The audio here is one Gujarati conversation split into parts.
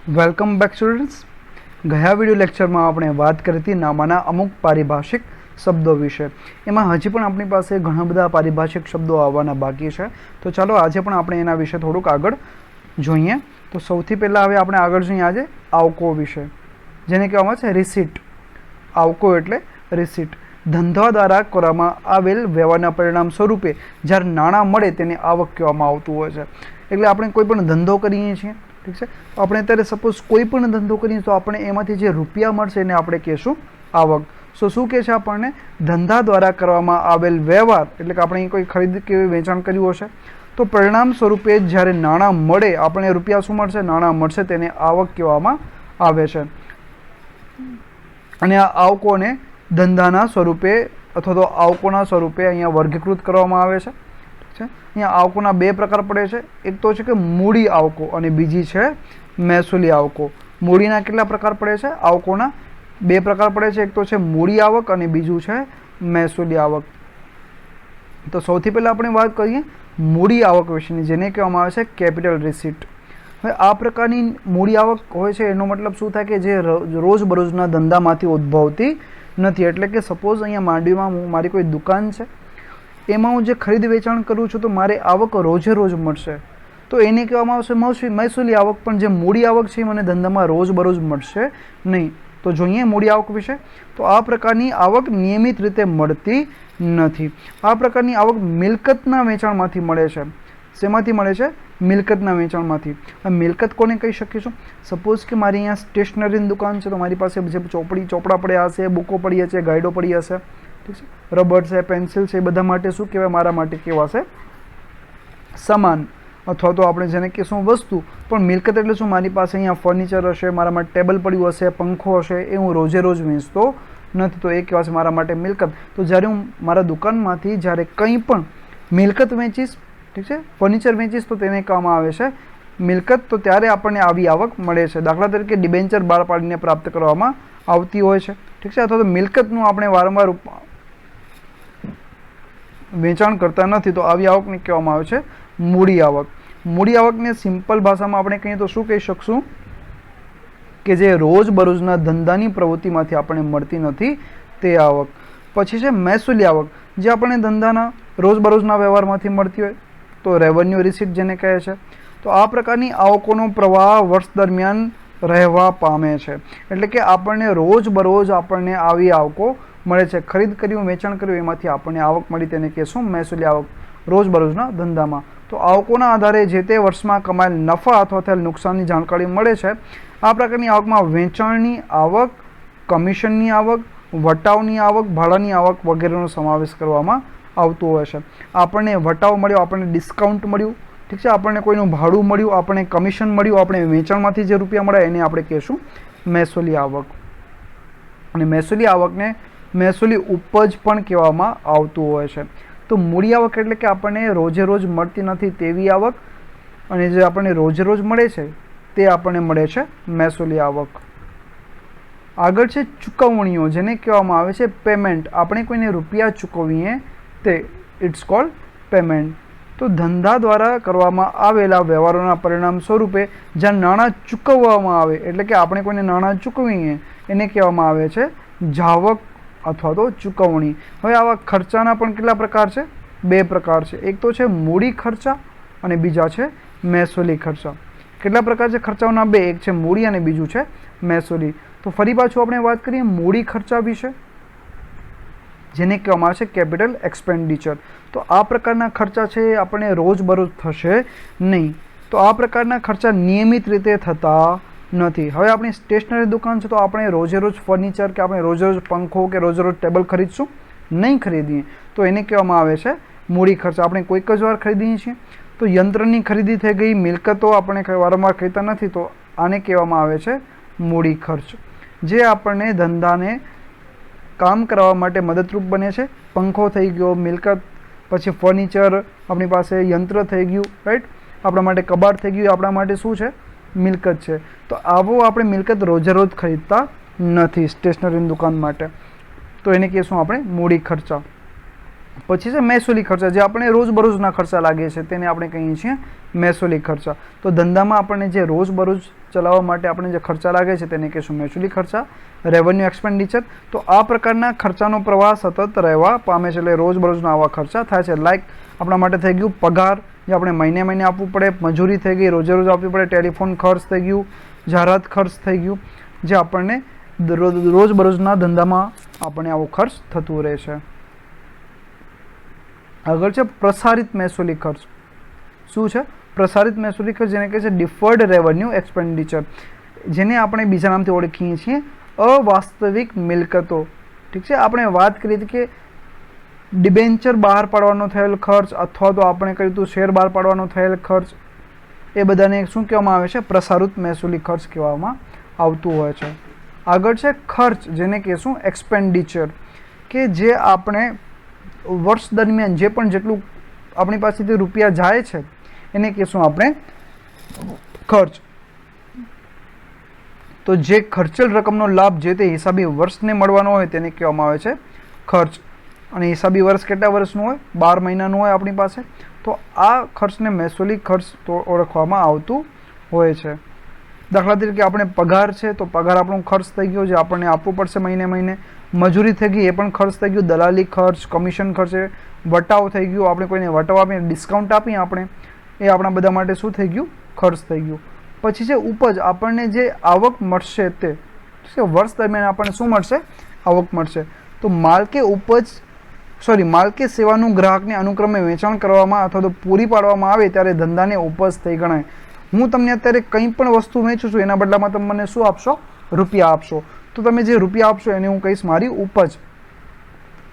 Welcome back students. ગયા વિડીયો લેક્ચરમાં આપણે વાત કરી હતી નામાના અમુક પારિભાષિક શબ્દો વિશે. એમાં હજી પણ આપણી પાસે ઘણા બધા પારિભાષિક શબ્દો આવવાના બાકી છે. તો ચાલો આજે પણ આપણે એના વિશે થોડુંક આગળ જોઈએ. તો સૌથી પહેલાં હવે આપણે આગળ જોઈએ આજે આવકો વિશે, જેને કહેવામાં છે રિસીટ. આવકો એટલે રિસીટ. ધંધા દ્વારા કરવામાં આવેલ વ્યવહારના પરિણામ સ્વરૂપે જ્યારે નાણાં મળે તેને આવક કહેવામાં આવતું હોય છે. એટલે આપણે કોઈ પણ ધંધો કરીએ છીએ, ઠીક છે, તો આપણે અત્યારે સપોઝ કોઈ પણ ધંધો કરીએ તો આપણે એમાંથી જે રૂપિયા મળશે એને આપણે કહેશું આવક. શું કહે છે આપણને? ધંધા દ્વારા કરવામાં આવેલ વ્યવહાર, એટલે કે આપણે કોઈ ખરીદ કે વેચાણ કર્યું હશે તો પરિણામ સ્વરૂપે જ્યારે નાણાં મળે, આપણે રૂપિયા શું મળશે? નાણાં મળશે, તેને આવક કહેવામાં આવે છે. અને આ આવકોને ધંધાના સ્વરૂપે અથવા તો આવકોના સ્વરૂપે અહીંયા વર્ગીકૃત કરવામાં આવે છે. અહીંયા આવકોના બે પ્રકાર પડે છે. એક તો છે કે મૂડી આવકો અને બીજી છે મહેસૂલી આવકો. મૂડીના કેટલા પ્રકાર પડે છે? આવકોના બે પ્રકાર પડે છે. એક તો છે મૂડી આવક અને બીજું છે મહેસૂલી આવક. તો સૌથી પહેલાં આપણે વાત કરીએ મૂડી આવક વિશેની, જેને કહેવામાં આવે છે કેપિટલ રિસીટ. હવે આ પ્રકારની મૂડી આવક હોય છે એનો મતલબ શું થાય કે જે રોજબરોજના ધંધામાંથી ઉદ્ભવતી નથી. એટલે કે સપોઝ અહીંયા માંડવીમાં મારી કોઈ દુકાન છે, એમાં હું જે ખરીદ વેચાણ કરું છું તો મારે આવક રોજે રોજ મળશે, તો એને કહેવામાં આવશે મહેસૂલી આવક. પણ જે મૂડી આવક છે એ મને ધંધામાં રોજબરોજ મળશે નહીં. તો જોઈએ મૂડી આવક વિશે. તો આ પ્રકારની આવક નિયમિત રીતે મળતી નથી. આ પ્રકારની આવક મિલકતના વેચાણમાંથી મળે છે. શેમાંથી મળે છે? મિલકતના વેચાણમાંથી. આ મિલકત કોને કહી શકીશું? સપોઝ કે મારી અહીંયા સ્ટેશનરીની દુકાન છે, તો મારી પાસે જે ચોપડા પડ્યા હશે, બુકો પડી હશે, ગાઈડો પડી હશે, ઠીક છે, રબર છે, પેન્સિલ છે, એ બધા માટે શું કહેવાય? મારા માટે કહેવાશે સામાન, અથવા તો આપણે જેને કહેશું વસ્તુ. પણ મિલકત એટલે શું? મારી પાસે અહીંયા ફર્નિચર હશે, મારા માટે ટેબલ પડ્યું હશે, પંખો હશે, એ હું રોજે રોજ વેચતો નથી, તો એ કહેવાશે મારા માટે મિલકત. તો જ્યારે હું મારા દુકાનમાંથી જ્યારે કંઈ પણ મિલકત વેચીશ, ઠીક છે, ફર્નિચર વેચીશ, તો તેને કહેવામાં આવે છે મિલકત. તો ત્યારે આપણને આવી આવક મળે છે. દાખલા તરીકે ડિબેન્ચર બહાર પાડીને પ્રાપ્ત કરવામાં આવતી હોય છે, ઠીક છે, અથવા તો મિલકતનું આપણે વારંવાર વેચાણ કરતા નથી, તો આવી આવકને કહેવામાં આવે છે મૂડી આવક. મૂડી આવકને સિમ્પલ ભાષામાં આપણે કહીએ તો શું કહી શકશું? કે જે રોજબરોજના ધંધાની પ્રવૃત્તિમાંથી આપણને મળતી નથી તે આવક. પછી છે મહેસૂલી આવક, જે આપણને ધંધાના રોજબરોજના વ્યવહારમાંથી મળતી હોય, તો રેવન્યુ રિસીટ જેને કહે છે. તો આ પ્રકારની આવકોનો પ્રવાહ વર્ષ દરમિયાન રહેવા પામે છે. એટલે કે આપણને રોજબરોજ આપણને આવી આવકો મળે છે. ખરીદ કર્યું, વેચાણ કર્યું, એમાંથી આપણને આવક મળી, તેને કહેશું મહેસૂલી આવક રોજબરોજના ધંધામાં. તો આવકોના આધારે જે તે વર્ષમાં કમાયેલ નફા અથવા થયેલ નુકસાનની જાણકારી મળે છે. આ પ્રકારની આવકમાં વેચાણની આવક, કમિશનની આવક, વટાવની આવક, ભાડાની આવક વગેરેનો સમાવેશ કરવામાં આવતો હોય છે. આપણને વટાવ મળ્યો, આપણને ડિસ્કાઉન્ટ મળ્યું, ઠીક છે, આપણને કોઈનું ભાડું મળ્યું, આપણને કમિશન મળ્યું, આપણે વેચાણમાંથી જે રૂપિયા મળ્યા એને આપણે કહેશું મહેસૂલી આવક. અને મહેસૂલી આવકને મહેસૂલી ઉપજ પણ કહેવામાં આવતું હોય છે. તો મૂડી આવક એટલે કે આપણને રોજે રોજ મળતી નથી તેવી આવક, અને જે આપણને રોજે રોજ મળે છે તે આપણને મળે છે મહેસૂલી આવક. આગળ છે ચૂકવણીઓ, જેને કહેવામાં આવે છે પેમેન્ટ. આપણે કોઈને રૂપિયા ચૂકવીએ તે ઇટ્સ કોલ્ડ પેમેન્ટ. તો ધંધા દ્વારા કરવામાં આવેલા વ્યવહારોના પરિણામ સ્વરૂપે જ્યાં નાણાં ચૂકવવામાં આવે, એટલે કે આપણે કોઈને નાણાં ચૂકવીએ એને કહેવામાં આવે છે જાવક અથવા તો ચૂકવણી. હવે આવા ખર્ચાના પણ કેટલા પ્રકાર છે? બે પ્રકાર છે. એક તો છે મૂડી ખર્ચા અને બીજા છે મહેસૂલી ખર્ચા. કેટલા પ્રકાર છે ખર્ચાઓના? બે. એક છે મૂડી અને બીજું છે મહેસૂલી. તો ફરી પાછું આપણે વાત કરીએ મૂડી ખર્ચા વિશે, જેને કહેવામાં આવે છે કેપિટલ એક્સપેન્ડિચર. તો આ પ્રકારના ખર્ચા છે એ આપણને રોજબરોજ થશે નહીં. તો આ પ્રકારના ખર્ચા નિયમિત રીતે થતા નથી. હવે આપણી સ્ટેશનરી દુકાન છે, તો આપણે રોજે રોજ ફર્નિચર કે આપણે રોજે રોજ પંખો કે રોજે રોજ ટેબલ ખરીદશું નહીં? ખરીદીએ તો એને કહેવામાં આવે છે મૂડી ખર્ચ. આપણે કોઈક જ વાર ખરીદીએ છીએ. તો યંત્રની ખરીદી થઈ ગઈ, મિલકતો આપણે વારંવાર ખરીદતા નથી, તો આને કહેવામાં આવે છે મૂડી ખર્ચ, જે આપણને ધંધાને કામ કરવા માટે મદદરૂપ બને છે. પંખો થઈ ગયો મિલકત, પછી ફર્નિચર આપણી પાસે યંત્ર થઈ ગયું, રાઈટ, આપણા માટે કબાટ થઈ ગયું, આપણા માટે શું છે? મિલકત છે. તો આવો આપણે મિલકત રોજે રોજ ખરીદતા નથી સ્ટેશનરીની દુકાન માટે, તો એને કહીશું આપણે મૂડી ખર્ચા. પછી છે મહેસૂલી ખર્ચા, જે આપણે રોજબરોજના ખર્ચા લાગે છે તેને આપણે કહીએ છીએ મહેસૂલી ખર્ચા. તો ધંધામાં આપણને જે રોજબરોજ ચલાવવા માટે આપણે જે ખર્ચા લાગે છે તેને કહીશું મહેસૂલી ખર્ચા, રેવન્યુ એક્સપેન્ડિચર. તો આ પ્રકારના ખર્ચાનો પ્રવાહ સતત રહેવા પામે છે, એટલે રોજબરોજના આવા ખર્ચા થાય છે. લાઈક આપણા માટે થઈ ગયું પગાર, જે આપણે મહિને મહિને આપવું પડે, મજૂરી થઈ ગઈ, રોજે રોજ આપવી પડે, ટેલિફોન ખર્ચ થઈ ગયું, જાહેરાત ખર્ચ થઈ ગયું, જે આપણને રોજબરોજના ધંધામાં આપણને આવો ખર્ચ થતું રહે છે. આગળ છે પ્રસારિત મહેસૂલી ખર્ચ. શું છે પ્રસારિત મહેસૂલી ખર્ચ? જેને કહે છે ડિફર્ડ રેવન્યુ એક્સપેન્ડિચર, જેને આપણે બીજા નામથી ઓળખીએ છીએ અવાસ્તવિક મિલકતો. ઠીક છે, આપણે વાત કરી હતી કે ડિબેન્ચર બહાર પાડવાનો થયેલ ખર્ચ, અથવા તો આપણે કહ્યું હતું શેર બહાર પાડવાનો થયેલ ખર્ચ, એ બધાને શું કહેવામાં આવે છે? પ્રસારિત મહેસૂલી ખર્ચ કહેવામાં આવતું હોય છે. આગળ છે ખર્ચ, જેને કહેશું એક્સપેન્ડિચર, કે જે આપણે વર્ષ દરમિયાન જે પણ જેટલું આપણી પાસેથી રૂપિયા જાય છે એને કહેશું આપણે ખર્ચ. તો જે ખર્ચેલ રકમનો લાભ જે તે હિસાબી વર્ષને મળવાનો હોય તેને કહેવામાં આવે છે ખર્ચ. અને હિસાબી વર્ષ કેટલા વર્ષનું હોય? 12 મહિનાનું હોય આપણી પાસે. તો આ ખર્ચને મહેસૂલી ખર્ચ તો ઓળખવામાં આવતું હોય છે. દાખલા તરીકે આપણે પગાર છે, તો પગાર આપણો ખર્ચ થઈ ગયો, જે આપણને આપવું પડશે મહિને મહિને. મજૂરી થઈ ગઈ, એ પણ ખર્ચ થઈ ગયું. દલાલી ખર્ચ, કમિશન ખર્ચ, વટાવ થઈ ગયું, આપણે કોઈને વટાવ આપીએ, ડિસ્કાઉન્ટ આપીએ આપણે, એ આપણા બધા માટે શું થઈ ગયું? ખર્ચ થઈ ગયું. પછી છે ઉપજ, આપણને જે આવક મળશે તે વર્ષ દરમિયાન આપણને શું મળશે? આવક મળશે. તો માલ કે સેવાનું ગ્રાહકને અનુક્રમે વેચાણ કરવામાં અથવા તો પૂરી પાડવામાં આવે ત્યારે ધંધાને ઉપજ થઈ ગણાય. હું તમને અત્યારે કંઈ પણ વસ્તુ વેચું છું, એના બદલામાં તમે મને શું આપશો? રૂપિયા આપશો. તો તમે જે રૂપિયા આપશો એને હું કહીશ મારી ઉપજ.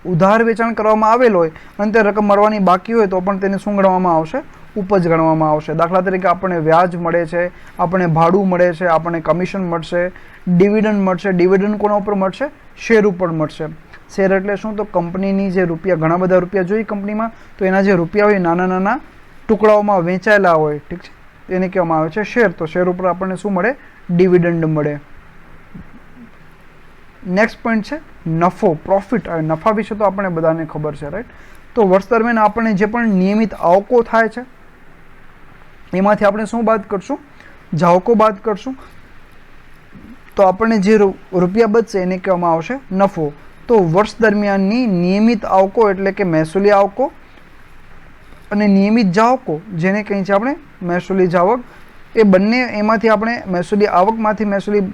ઉધાર વેચાણ કરવામાં આવેલ હોય અને તે રકમ મળવાની બાકી હોય તો પણ તેને શું ગણવામાં આવશે? ઉપજ ગણવામાં આવશે. દાખલા તરીકે આપણને વ્યાજ મળે છે, આપણને ભાડું મળે છે, આપણને કમિશન મળશે, ડિવિડન્ડ મળશે. ડિવિડન્ડ કોના ઉપર મળશે? શેર ઉપર મળશે. શેર એટલે શું? તો કંપનીની જે રૂપિયા, ઘણા બધા રૂપિયા જોઈએ કંપનીમાં, તો એના જે રૂપિયા હોય નાના નાના ટુકડાઓમાં વહેંચાયેલા હોય, ઠીક છે, એને કહેવામાં આવે છે શેર. તો શેર ઉપર આપણને શું મળે? ડિવિડન્ડ મળે. નેક્સ્ટ પોઈન્ટ છે નફો, પ્રોફિટ. હવે નફા વિશે તો આપણને બધાને ખબર છે, રાઈટ? તો વર્ષ દરમિયાન આપણને જે પણ નિયમિત આવકો થાય છે એમાંથી આપણે શું બાદ કરશું? જાવકો બાદ કરશું. તો આપણને જે રૂપિયા બચશે એને કહેવામાં આવશે નફો. તો વર્ષ દરમિયાનની નિયમિત આવકો એટલે કે મહેસૂલી આવકો, અને નિયમિત જાવકો જેને કહીએ છીએ આપણે મહેસૂલી જાવક, એ બંને એમાંથી આપણે મહેસૂલી આવકમાંથી મહેસૂલી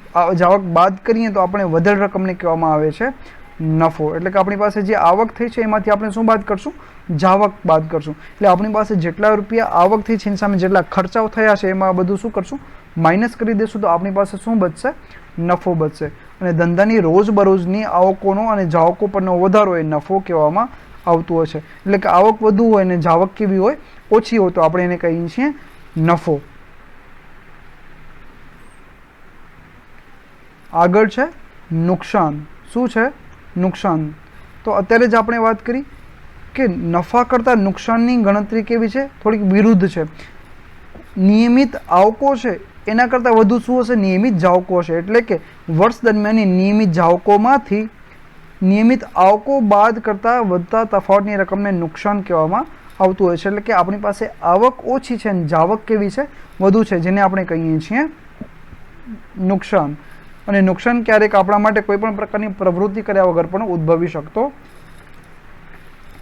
જાવક બાદ કરીએ તો આપણે વધેલ રકમને કહેવામાં આવે છે નફો. એટલે કે આપણી પાસે જે આવક થઈ છે એમાંથી આપણે શું બાદ કરશું? જાવક બાદ કરશું. એટલે આપણી પાસે જેટલા રૂપિયા આવક થઈ છે એની સામે જેટલા ખર્ચાઓ થયા છે એમાં બધું શું કરશું? માઇનસ કરી દેશું. તો આપણી પાસે શું બચશે? નફો બચશે. અને ધંધાની રોજબરોજની આવકોનો અને જાવકો પરનો વધારો એ નફો કહેવામાં આવતું હોય છે. એટલે કે આવક વધુ હોય અને જાવક કેવી હોય? ઓછી હોય, તો આપણે એને કહીએ છીએ નફો. આગળ છે નુકસાન. શું છે? નુકસાન. તો અત્યારે જ આપણે વાત કરી કે નફા કરતાં નુકસાનની ગણતરી કેવી છે? થોડીક વિરુદ્ધ છે. નિયમિત આવકો છે એના કરતાં વધુ શું હશે? નિયમિત જાવકો હશે. એટલે કે વર્ષ દરમિયાનની નિયમિત જાવકોમાંથી નિયમિત આવકો બાદ કરતાં વધતા તફાવતની રકમને નુકસાન કહેવામાં આવતું હોય છે. એટલે કે આપણી પાસે આવક ઓછી છે અને જાવક કેવી છે? વધુ છે, જેને આપણે કહીએ છીએ નુકસાન. અને નુકસાન ક્યારેક આપણા માટે કોઈ પણ પ્રકારની પ્રવૃત્તિ કર્યા વગર પણ ઉદ્ભવી શકતો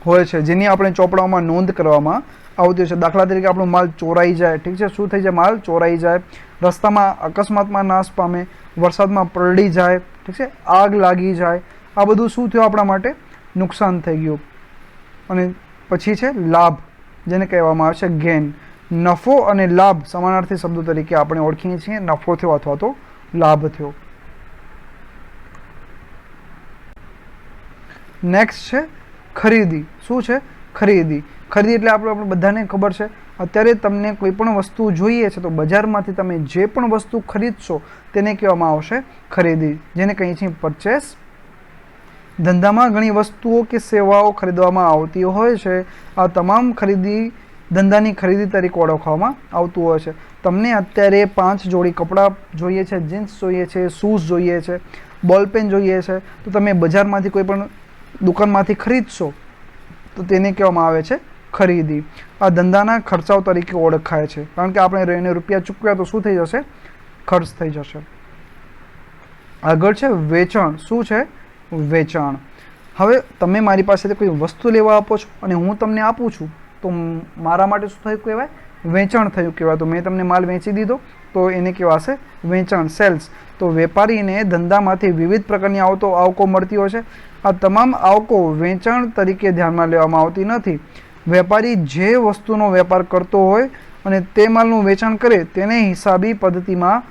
હોય છે, જેની આપણે ચોપડાઓમાં નોંધ કરવામાં આવતી હોય છે. દાખલા તરીકે આપણો માલ ચોરાઈ જાય, ઠીક છે, શું થઈ જાય? માલ ચોરાઈ જાય, રસ્તામાં અકસ્માતમાં નાશ પામે, વરસાદમાં પલળી જાય, ઠીક છે, આગ લાગી જાય. આ બધું શું થયું? આપણા માટે નુકસાન થઈ ગયું. અને પછી છે લાભ, જેને કહેવામાં આવે છે ગેન. નફો અને લાભ સમાનાર્થી શબ્દો તરીકે આપણે ઓળખીએ છીએ. નફો થયો અથવા તો લાભ થયો. નેક્સ્ટ છે ખરીદી. શું છે? ખરીદી. ખરીદી એટલે આપણે બધાને ખબર છે, અત્યારે તમને કોઈ પણ વસ્તુ જોઈએ છે તો બજારમાંથી તમે જે પણ વસ્તુ ખરીદશો તેને કહેવામાં આવશે ખરીદી, જેને કહીએ છીએ પરચેસ. ધંધામાં ઘણી વસ્તુઓ કે સેવાઓ ખરીદવામાં આવતી હોય છે. આ તમામ ખરીદી ધંધાની ખરીદી તરીકે ઓળખવામાં આવતું હોય છે. તમને અત્યારે 5 જોડી કપડાં જોઈએ છે, જીન્સ જોઈએ છે, શૂઝ જોઈએ છે, બોલપેન જોઈએ છે, તો તમે બજારમાંથી કોઈ પણ દુકાનમાંથી ખરીદશો તો તેને કહેવામાં આવે છે ખરીદી. આ ધંધાના ખર્ચાઓ તરીકે ઓળખાય છે, કારણ કે આપણે એને રૂપિયા ચૂકવ્યા તો શું થઈ જશે? ખર્ચ થઈ જશે. આગળ છે વેચાણ. શું છે? વેચાણ. હવે તમે મારી પાસેથી કોઈ વસ્તુ લેવા આપો છો અને હું તમને આપું છું, તો મારા માટે શું થયું કહેવાય? વેચાણ થયું કહેવાય. તો મેં તમને માલ વેચી દીધો તો એને કહેવાશે વેચાણ, સેલ્સ. તો વેપારીને ધંધામાંથી વિવિધ પ્રકારની આવકો મળતી હોય છે. આ તમામ આવકો વેચાણ તરીકે ધ્યાનમાં લેવામાં આવતી નથી. વેપારી જે વસ્તુનો વેપાર કરતો હોય અને તે માલનું વેચાણ કરે તેને હિસાબી પદ્ધતિમાં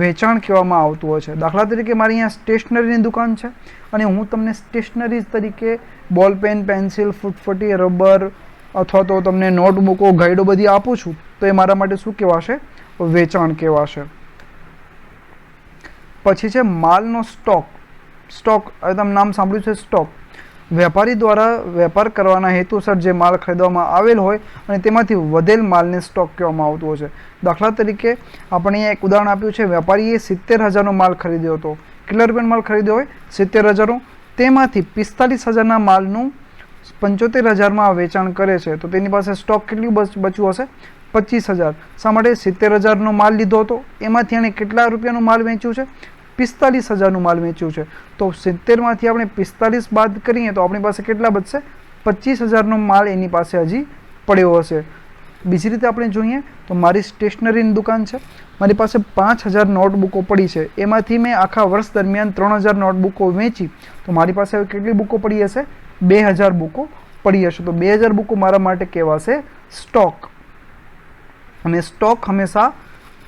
વેચાણ કહેવામાં આવતું હોય છે. દાખલા તરીકે મારી અહીંયા સ્ટેશનરીની દુકાન છે અને હું તમને સ્ટેશનરી તરીકે બોલ પેન, પેન્સિલ, ફૂટફટી, રબર અથવા તો તમને નોટબુકો, ગાઈડો બધી આપું છું, તો એ મારા માટે શું કહેવાશે? વેચાણ કહેવાશે. પછી છે માલનો સ્ટોક. સ્ટોક, હવે તમે નામ સાંભળ્યું છે સ્ટોક. વેપારી દ્વારા વેપાર કરવાના હેતુસર જે માલ ખરીદવામાં આવેલ હોય અને તેમાંથી વધેલ માલને સ્ટોક કહેવામાં આવતું હોય છે. દાખલા તરીકે આપણે અહીંયા એક ઉદાહરણ આપ્યું છે, વેપારીએ 70,000નો માલ ખરીદ્યો હતો. કેટલા રૂપિયાનો માલ ખરીદ્યો હોય? 70,000નો. તેમાંથી 45,000ના માલનું 75,000માં વેચાણ કરે છે, તો તેની પાસે સ્ટોક કેટલું બચ્યું હશે? 25,000. શા માટે? 70,000નો માલ લીધો હતો, એમાંથી એણે કેટલા રૂપિયાનું માલ વેચ્યું છે? 45,000નું માલ વેચ્યું છે. તો 70માંથી આપણે 45 બાદ કરીએ તો આપણી પાસે કેટલા બચશે? 25,000નો માલ એની પાસે હજી પડ્યો હશે. બીજી રીતે આપણે જોઈએ તો મારી સ્ટેશનરીની દુકાન છે, મારી પાસે 5,000 નોટબુકો પડી છે, એમાંથી મેં આખા વર્ષ દરમિયાન 3,000 નોટબુકો વેચી, તો મારી પાસે હવે કેટલી બુકો પડી હશે? 2,000 બુકો પડી હશે. તો 2,000 બુકો મારા માટે કહેવાશે સ્ટોક. અને સ્ટોક હંમેશા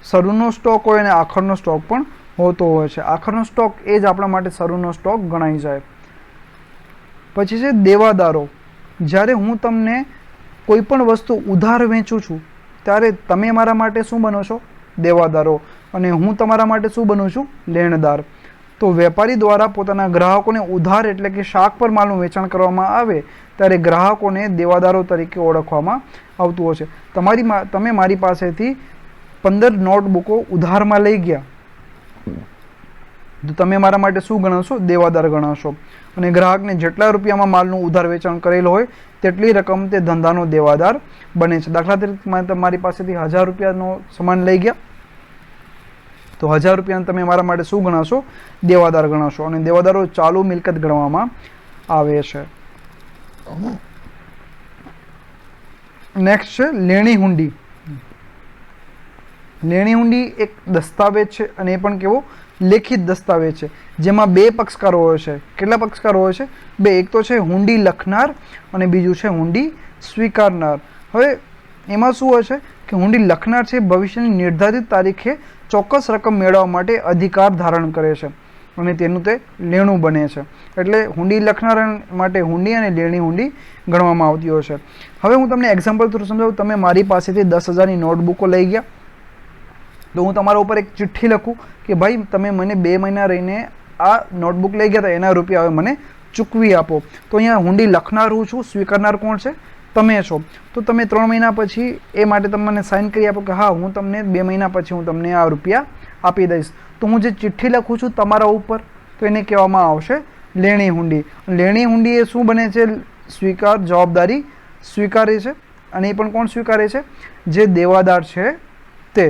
શરૂનો સ્ટોક હોય અને આખરનો સ્ટોક પણ હોતો હોય છે. આખરનો સ્ટોક એ જ આપણા માટે શરૂનો સ્ટોક ગણાઈ જાય. પછી છે દેવાદારો. જ્યારે હું તમને કોઈ પણ વસ્તુ ઉધાર વેચું છું ત્યારે તમે મારા માટે શું બનો છો? દેવાદારો. અને હું તમારા માટે શું બનું છું? લેણદાર. તો વેપારી દ્વારા પોતાના ગ્રાહકોને ઉધાર એટલે કે શાક પર માલનું વેચાણ કરવામાં આવે ત્યારે ગ્રાહકોને દેવાદારો તરીકે ઓળખવામાં આવતું હોય છે. તમે મારી પાસેથી 15 નોટબુકો ઉધારમાં લઈ ગયા તો તમે મારા માટે શું ગણાશો? દેવાદાર ગણાશો. અને ગ્રાહકને જેટલા રૂપિયામાં માલનું ઉધાર વેચાણ કરેલું હોય તેટલી રકમ તે ધંધાનો દેવાદાર બને છે. દાખલા તરીકે તમારી પાસેથી 1,000 રૂપિયાનો સામાન લઈ ગયા તો 1,000 રૂપિયાને તમે મારા માટે શું ગણાશો? દેવાદાર ગણાશો. અને દેવાદારો ચાલુ મિલકત ગણવામાં આવે છે. નેક્સ્ટ છે લેણી હુંડી. લેણી હુંડી એક દસ્તાવેજ છે અને એ પણ કેવો? લેખિત દસ્તાવેજ છે, જેમાં 2 પક્ષકારો હોય છે. કેટલા પક્ષકારો હોય છે? 2. એક તો છે હુંડી લખનાર અને બીજું છે હુંડી સ્વીકારનાર. હવે એમાં શું હોય છે કે હુંડી લખનાર છે ભવિષ્યની નિર્ધારિત તારીખે ચોક્કસ રકમ મેળવવા માટે અધિકાર ધારણ કરે છે અને તેનું તે લેણું બને છે. એટલે હુંડી લખનાર માટે હુંડી અને લેણી હુંડી ગણવામાં આવતી હોય છે. હવે હું તમને એક્ઝામ્પલ થ્રુ સમજાવું. તમે મારી પાસેથી 10,000ની નોટબુકો લઈ ગયા તો હું તમારા ઉપર એક ચિઠ્ઠી લખું કે ભાઈ તમે મને 2 મહિના રહીને આ નોટબુક લઈ ગયા હતા એના રૂપિયા હવે મને ચૂકવી આપો. તો અહીંયા હુંડી લખનાર હું છું, સ્વીકારનાર કોણ છે? તમે છો. તો તમે 3 મહિના પછી એ માટે તમે મને સાઇન કરી આપો કે હા હું તમને 2 મહિના પછી હું તમને આ રૂપિયા આપી દઈશ. તો હું જે ચિઠ્ઠી લખું છું તમારા ઉપર તો એને કહેવામાં આવશે લેણી હુંડી. લેણી હુંડી એ શું બને છે? જવાબદારી સ્વીકારે છે. અને એ પણ કોણ સ્વીકારે છે? જે દેવાદાર છે તે.